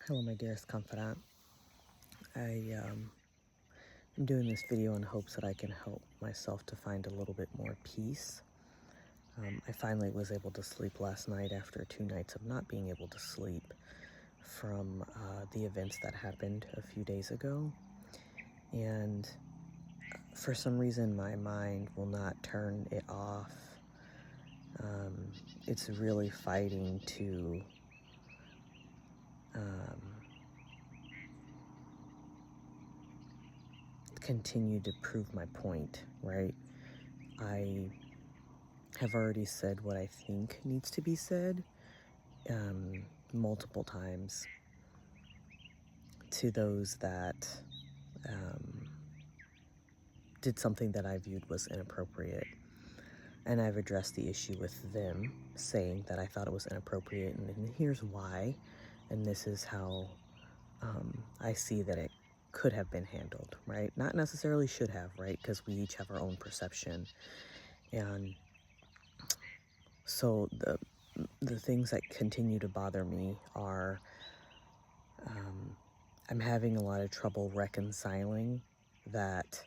Hello, my dearest confidant. I'm doing this video in hopes that I can help myself to find a little bit more peace. I finally was able to sleep last night after 2 nights of not being able to sleep from the events that happened a few days ago. And for some reason, my mind will not turn it off. It's really fighting to continue to prove my point, right? I have already said what I think needs to be said multiple times to those that did something that I viewed was inappropriate. And I've addressed the issue with them, saying that I thought it was inappropriate, and here's why, and this is how I see that it could have been handled, right? Not necessarily should have, right? Because we each have our own perception. And so the things that continue to bother me are I'm having a lot of trouble reconciling that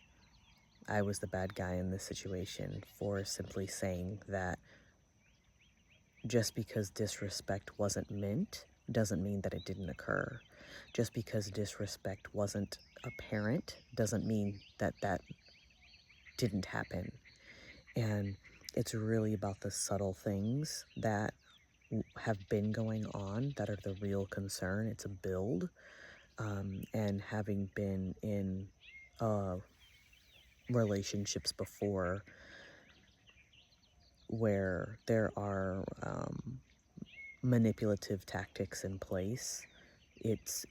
I was the bad guy in this situation for simply saying that just because disrespect wasn't meant doesn't mean that it didn't occur. Just because disrespect wasn't apparent doesn't mean that that didn't happen. And it's really about the subtle things that have been going on that are the real concern. It's a build. And having been in relationships before where there are manipulative tactics in place, it's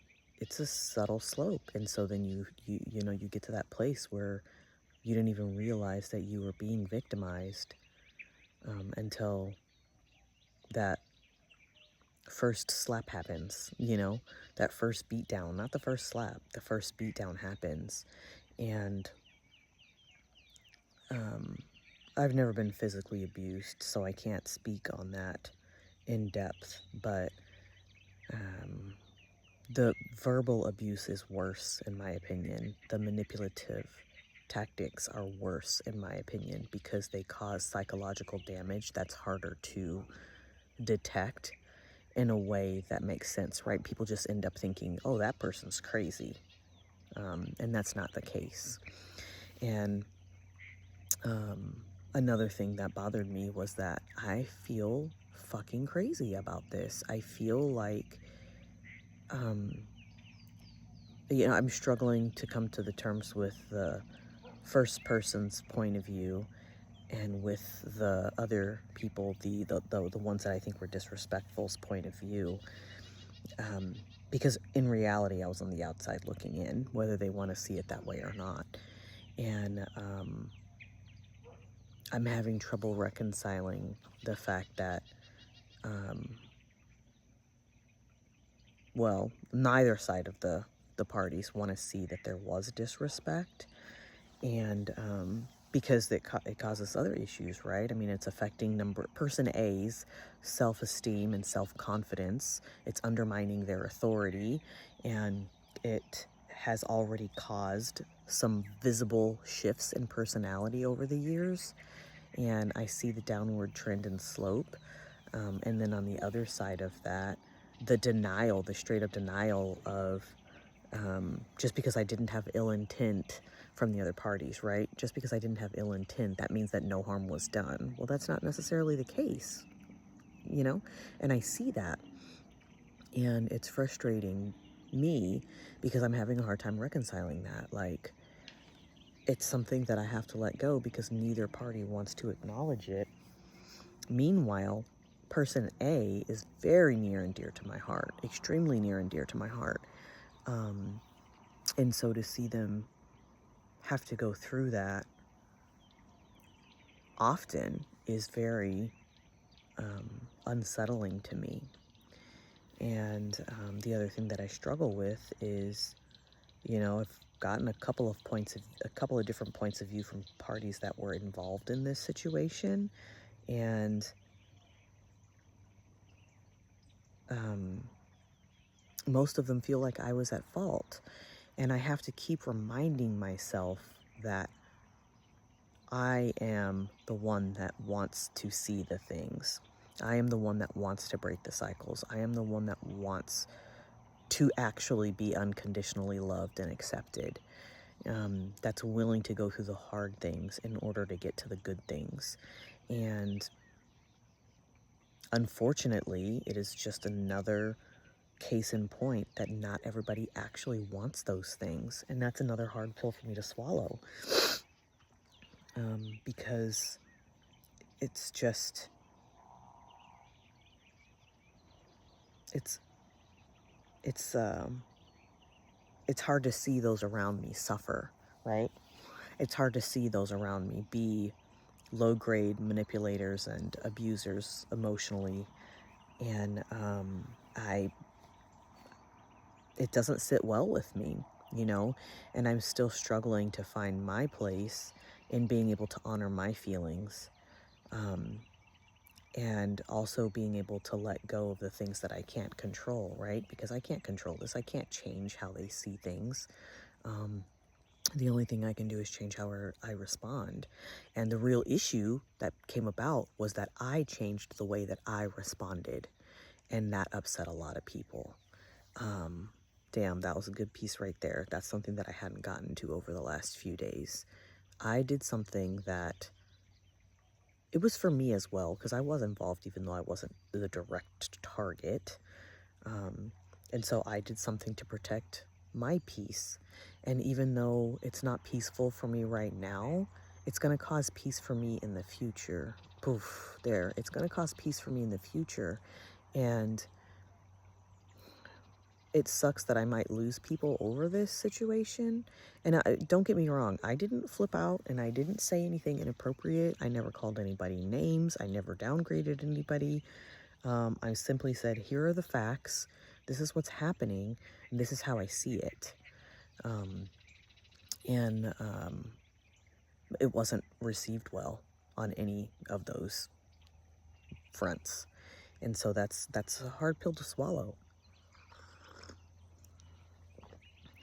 a subtle slope. And so then you get to that place where you didn't even realize that you were being victimized until that first slap happens, that first beat down, not the first slap, the first beat down happens. And I've never been physically abused, so I can't speak on that in depth, but the verbal abuse is worse, in my opinion. The manipulative tactics are worse, in my opinion, because they cause psychological damage that's harder to detect in a way that makes sense, right? People just end up thinking, oh, that person's crazy. And that's not the case. And another thing that bothered me was that I feel fucking crazy about this. I feel like, I'm struggling to come to the terms with the first person's point of view and with the other people, the ones that I think were disrespectful's point of view. Because in reality, I was on the outside looking in, whether they want to see it that way or not. And I'm having trouble reconciling the fact that, well, neither side of the parties want to see that there was disrespect. And because it causes other issues, right? I mean, it's affecting person A's self-esteem and self-confidence. It's undermining their authority, and it has already caused some visible shifts in personality over the years. And I see the downward trend and slope. And then on the other side of that, the denial, the straight up denial of just because I didn't have ill intent from the other parties, right? Just because I didn't have ill intent, that means that no harm was done. Well, that's not necessarily the case, And I see that. And it's frustrating me because I'm having a hard time reconciling that. Like, it's something that I have to let go because neither party wants to acknowledge it. Meanwhile, person A is very near and dear to my heart, extremely near and dear to my heart. And so to see them have to go through that often is very unsettling to me. And the other thing that I struggle with is, I've gotten a couple of different points of view from parties that were involved in this situation, and most of them feel like I was at fault. And I have to keep reminding myself that I am the one that wants to see the things. I am the one that wants to break the cycles. I am the one that wants to actually be unconditionally loved and accepted. That's willing to go through the hard things in order to get to the good things. And unfortunately, it is just another case in point that not everybody actually wants those things. And that's another hard pill for me to swallow. Because it's just, it's hard to see those around me suffer, right? It's hard to see those around me be low-grade manipulators and abusers emotionally, and it doesn't sit well with me, you know, and I'm still struggling to find my place in being able to honor my feelings, and also being able to let go of the things that I can't control, right? Because I can't control this. I can't change how they see things. The only thing I can do is change how I respond. And the real issue that came about was that I changed the way that I responded, and that upset a lot of people. Damn, that was a good piece right there. That's something that I hadn't gotten to over the last few days. I did something that, it was for me as well, because I was involved even though I wasn't the direct target. And so I did something to protect my peace. And even though it's not peaceful for me right now, it's going to cause peace for me in the future. Poof, there. It's going to cause peace for me in the future. And it sucks that I might lose people over this situation. And don't get me wrong, I didn't flip out and I didn't say anything inappropriate. I never called anybody names. I never downgraded anybody. I simply said, here are the facts. This is what's happening. And this is how I see it. It wasn't received well on any of those fronts. And so that's a hard pill to swallow.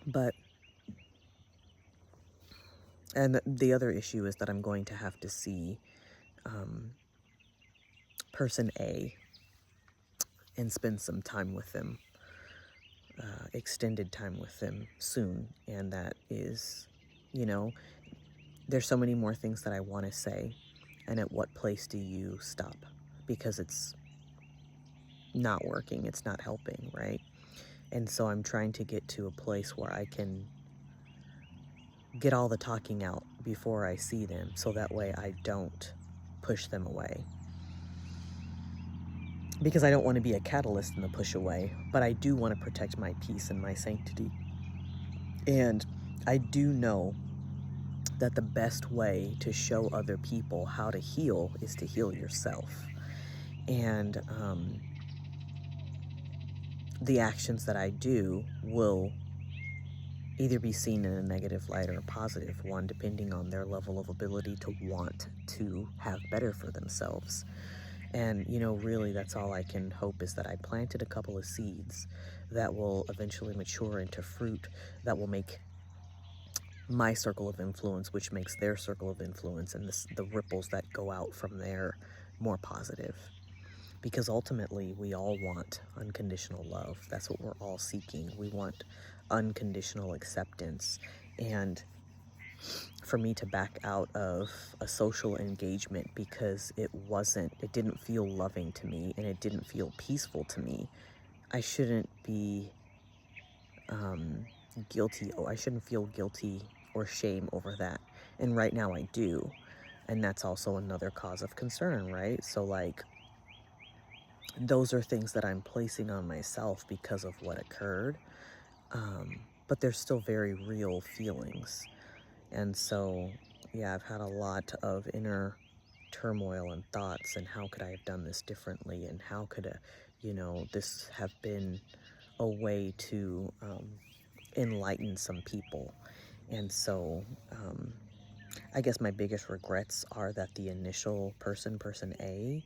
But, and the other issue is that I'm going to have to see person A and spend some time with them, extended time with them soon. And that is, you know, there's so many more things that I want to say. And at what place do you stop? Because it's not working, it's not helping, right? And so I'm trying to get to a place where I can get all the talking out before I see them, so that way I don't push them away. Because I don't want to be a catalyst in the push away, but I do want to protect my peace and my sanctity. And I do know that the best way to show other people how to heal is to heal yourself. And the actions that I do will either be seen in a negative light or a positive one, depending on their level of ability to want to have better for themselves. And, you know, really that's all I can hope, is that I planted a couple of seeds that will eventually mature into fruit that will make my circle of influence, which makes their circle of influence, and the ripples that go out from there, more positive. Because ultimately, we all want unconditional love. That's what we're all seeking. We want unconditional acceptance. And for me to back out of a social engagement because it didn't feel loving to me and it didn't feel peaceful to me, I shouldn't be guilty. I shouldn't feel guilty or shame over that. And right now I do. And that's also another cause of concern, right? So like, those are things that I'm placing on myself because of what occurred. But they're still very real feelings. And so, yeah, I've had a lot of inner turmoil and thoughts, and how could I have done this differently? And how could, this have been a way to enlighten some people? And so, I guess my biggest regrets are that the initial person A,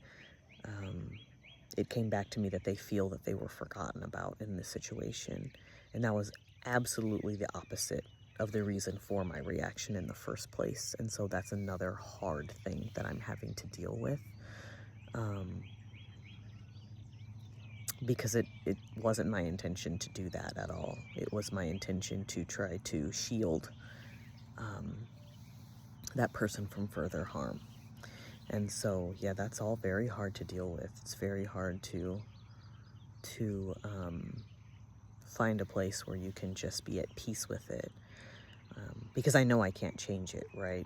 it came back to me that they feel that they were forgotten about in this situation. And that was absolutely the opposite of the reason for my reaction in the first place. And so that's another hard thing that I'm having to deal with. Because it wasn't my intention to do that at all. It was my intention to try to shield that person from further harm. And so, yeah, that's all very hard to deal with. It's very hard to find a place where you can just be at peace with it. Because I know I can't change it, right?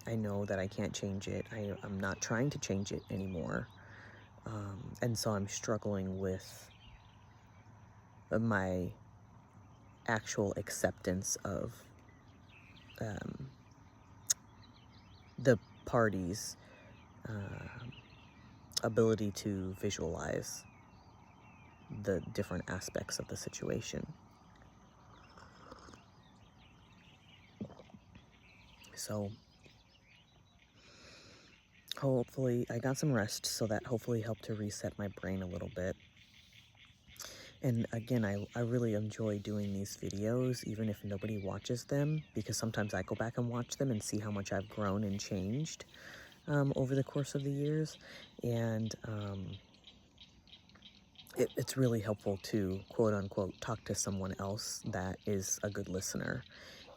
I know that I can't change it. I'm not trying to change it anymore. And so I'm struggling with my actual acceptance of the party's ability to visualize the different aspects of the situation. So hopefully I got some rest, so that hopefully helped to reset my brain a little bit. And again, I really enjoy doing these videos, even if nobody watches them, because sometimes I go back and watch them and see how much I've grown and changed over the course of the years. And it's really helpful to, quote unquote, talk to someone else that is a good listener.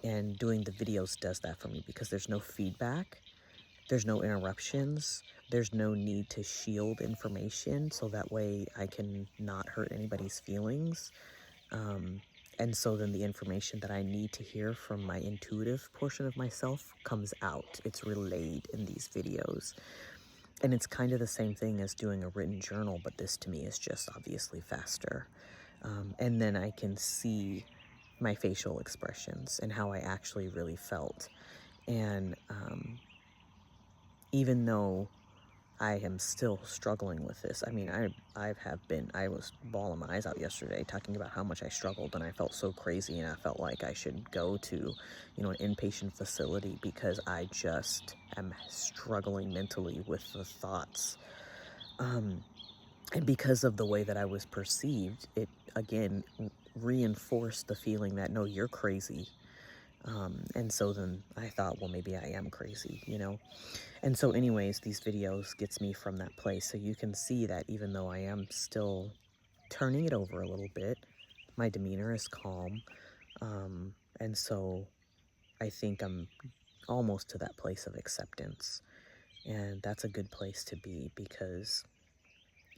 And doing the videos does that for me, because there's no feedback, there's no interruptions, there's no need to shield information, so that way I can not hurt anybody's feelings. And so then the information that I need to hear from my intuitive portion of myself comes out. It's relayed in these videos. And it's kind of the same thing as doing a written journal, but this to me is just obviously faster. And then I can see my facial expressions and how I actually really felt. And even though I am still struggling with this, I mean, I was bawling my eyes out yesterday talking about how much I struggled, and I felt so crazy, and I felt like I should go to, an inpatient facility, because I just am struggling mentally with the thoughts. And because of the way that I was perceived, it again reinforced the feeling that, no, you're crazy. And so then I thought, well, maybe I am crazy, And so anyways, these videos gets me from that place. So you can see that even though I am still turning it over a little bit, my demeanor is calm. And so I think I'm almost to that place of acceptance. And that's a good place to be, because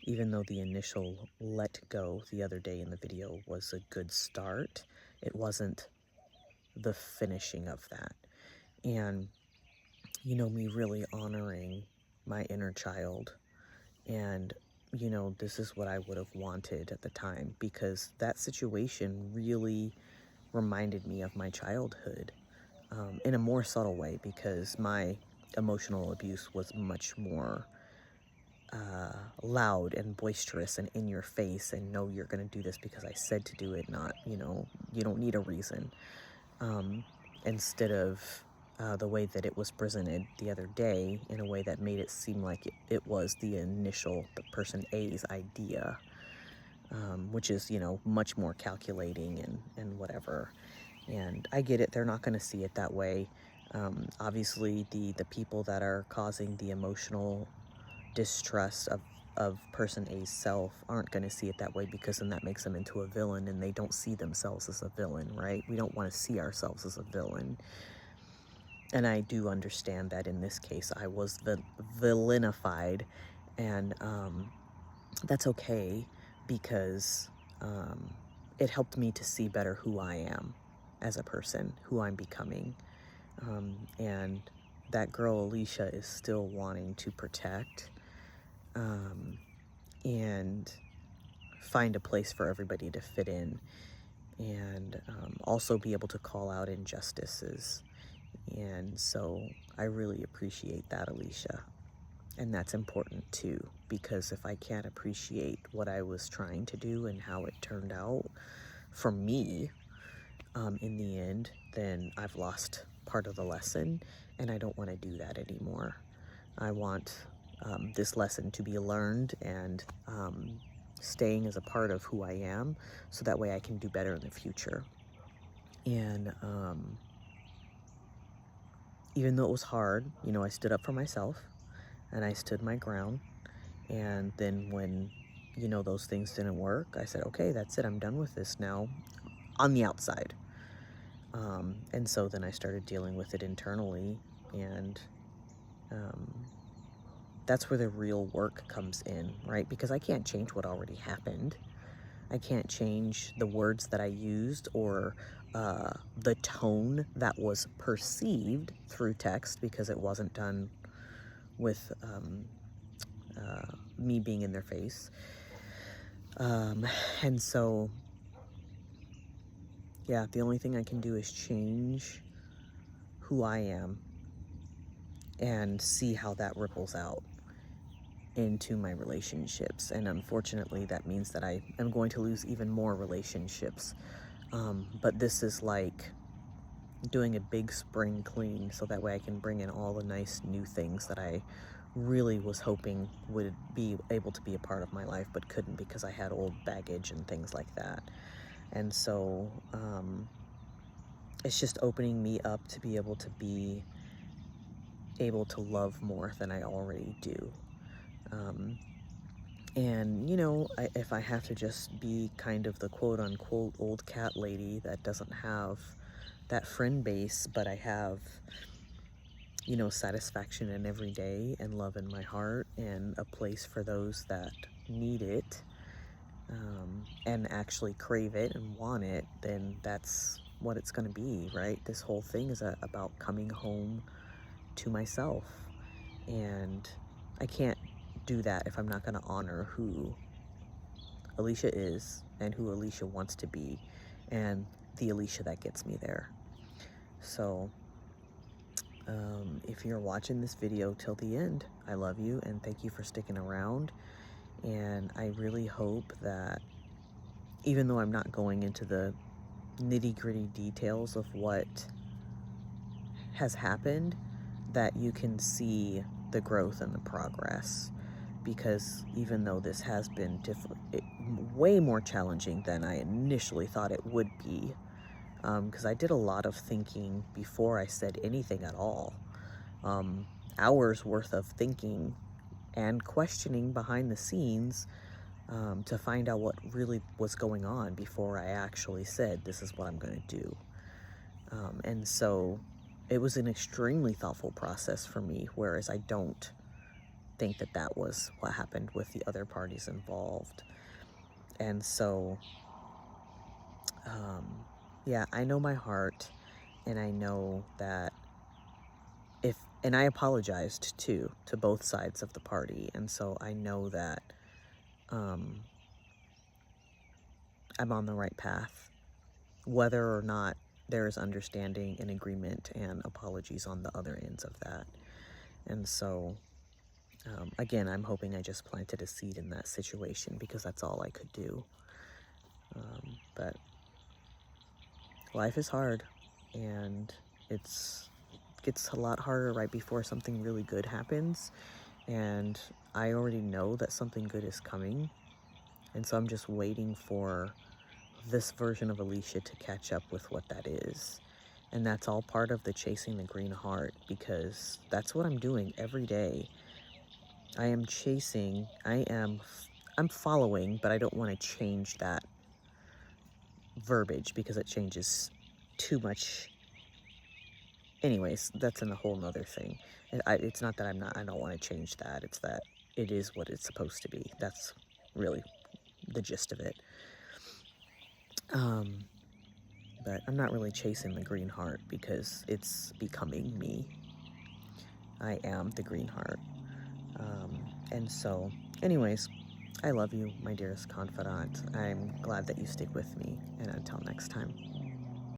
even though the initial let go the other day in the video was a good start, it wasn't the finishing of that. And me really honoring my inner child, and this is what I would have wanted at the time, because that situation really reminded me of my childhood in a more subtle way, because my emotional abuse was much more loud and boisterous and in your face, and no, you're gonna do this because I said to do it, not, you don't need a reason. Instead of the way that it was presented the other day, in a way that made it seem like it was the person A's idea, which is, much more calculating and whatever. And I get it, they're not going to see it that way. Obviously, the people that are causing the emotional distrust of person A's self aren't going to see it that way, because then that makes them into a villain, and they don't see themselves as a villain, right? We don't want to see ourselves as a villain. And I do understand that in this case I was villainified, and that's okay, because it helped me to see better who I am as a person, who I'm becoming. And that girl Alicia is still wanting to protect and find a place for everybody to fit in, and also be able to call out injustices. And so I really appreciate that, Alicia. And that's important too, because if I can't appreciate what I was trying to do and how it turned out for me in the end, then I've lost part of the lesson, and I don't want to do that anymore. I want this lesson to be learned, and staying as a part of who I am, so that way I can do better in the future. And even though it was hard, you know, I stood up for myself and I stood my ground. And then when, you know, those things didn't work, I said, okay, that's it. I'm done with this now on the outside. And so then I started dealing with it internally, and that's where the real work comes in, right? Because I can't change what already happened. I can't change the words that I used, or the tone that was perceived through text, because it wasn't done with me being in their face. And so, yeah, the only thing I can do is change who I am and see how that ripples out into my relationships. And unfortunately, that means that I am going to lose even more relationships. But this is like doing a big spring clean, so that way I can bring in all the nice new things that I really was hoping would be able to be a part of my life, but couldn't, because I had old baggage and things like that. And so it's just opening me up to be able to love more than I already do. And, you know, if I have to just be kind of the quote-unquote old cat lady that doesn't have that friend base, but I have, you know, satisfaction in every day, and love in my heart, and a place for those that need it, and actually crave it and want it, then that's what it's going to be, right? This whole thing is about coming home to myself. And I can't do that if I'm not going to honor who Alicia is and who Alicia wants to be, and the Alicia that gets me there. So if you're watching this video till the end, I love you and thank you for sticking around. And I really hope that, even though I'm not going into the nitty-gritty details of what has happened, that you can see the growth and the progress. Because even though this has been way more challenging than I initially thought it would be, because I did a lot of thinking before I said anything at all. Hours worth of thinking and questioning behind the scenes, to find out what really was going on before I actually said, this is what I'm going to do. And so it was an extremely thoughtful process for me, whereas I don't think that that was what happened with the other parties involved. And so, yeah, I know my heart, and I know that and I apologized too, to both sides of the party. And so I know that I'm on the right path, whether or not there is understanding and agreement and apologies on the other ends of that. And so, again, I'm hoping I just planted a seed in that situation, because that's all I could do. But life is hard, and it gets a lot harder right before something really good happens. And I already know that something good is coming. And so I'm just waiting for this version of Alicia to catch up with what that is. And that's all part of the chasing the green heart, because that's what I'm doing every day. I am chasing, I'm following, but I don't want to change that verbiage because it changes too much. Anyways, that's a whole nother thing. It's not that I don't want to change that. It's that it is what it's supposed to be. That's really the gist of it. But I'm not really chasing the green heart, because it's becoming me. I am the green heart. And so, anyways, I love you, my dearest confidant. I'm glad that you stick with me, and until next time.